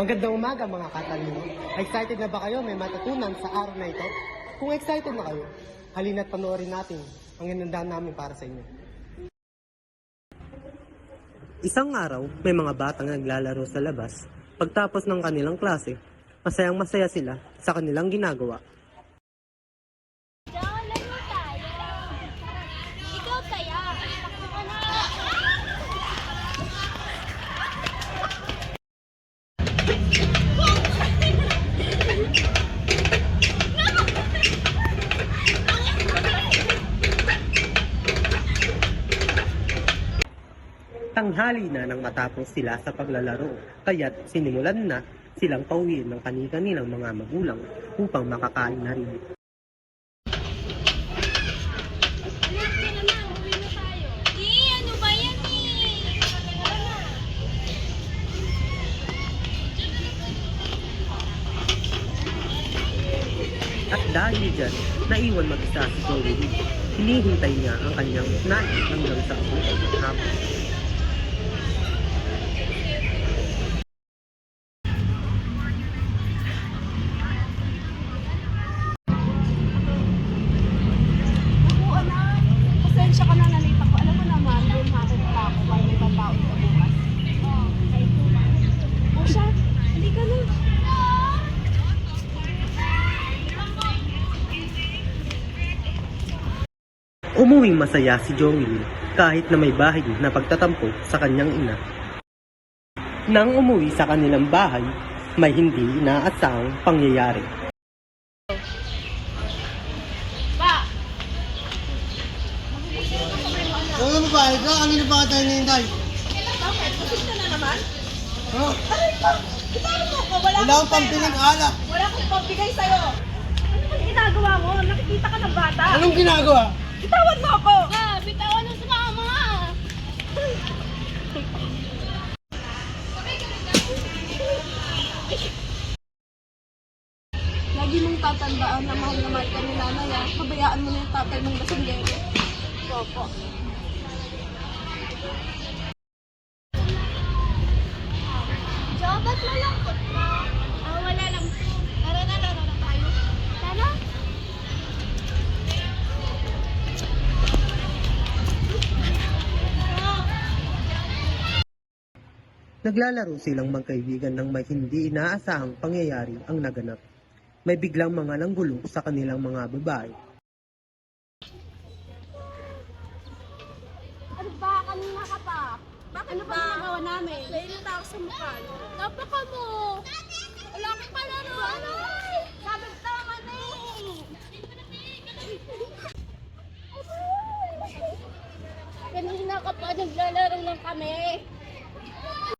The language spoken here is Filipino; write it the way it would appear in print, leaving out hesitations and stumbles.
Magandang umaga mga katalino. Excited na ba kayo may matutunan sa araw na ito? Kung excited na kayo, halina't panoorin natin ang inanda namin para sa inyo. Isang araw, may mga batang naglalaro sa labas. Pagtapos ng kanilang klase, masayang masaya sila sa kanilang ginagawa. Laro tayo. Ikaw kaya. Takbo ka na. Tanghali na nang matapos sila sa paglalaro, kaya't sinimulan na silang pauwiin ng kani-kanilang mga magulang upang makakain na rin. Anak ka na, uwi na tayo. Ano ba yan Tara na. At dahil dyan, naiwan mag-isa si Chloe. Hinihintay niya ang kanyang nanay hanggang sa abutan ng hapon. Naku, anak. Pasensya ka na, nalita ko. Alam mo naman, lumapit pa ako para may babaon ka bukas. O siya, halika na. Umuwing masaya si Joey kahit na may bahay na pagtatampo sa kanyang ina. Nang umuwi sa kanilang bahay, may hindi inaasahang pangyayari. Pa! Ano ba babae ka? Ano na ba tayo nihintay? Bakit? Kusog ka na naman? Ha? Aray ko! Bitawan mo ko! Wala Wala akong akong pampiling pera. alak. Wala akong pambigay sa'yo. Ano ba ginagawa mo? Nakikita ka ng bata. Anong ginagawa? Bitawan mo ako! Bitawan mo sa mama. Lagi mong tatandaan na mahal na mahal ka ni nanay. Pabayaan mo na yung tatay mong lasinggero. Opo. Jo, ba't malangkot ka? Wala lang. Tara na, laro na tayo. Tara. Naglalaro silang magkaibigan nang may hindi inaasahang pangyayari ang naganap. May biglang mga nanggulo sa kanilang mga babae. Ano ba? Kanina ka pa. Bakit ano ba ginagawa namin? Nainit ako sa mukha. Napaka mo. Wala kang palaro. Sabi ko tama na Kanina ka pa naglalaro lang kami.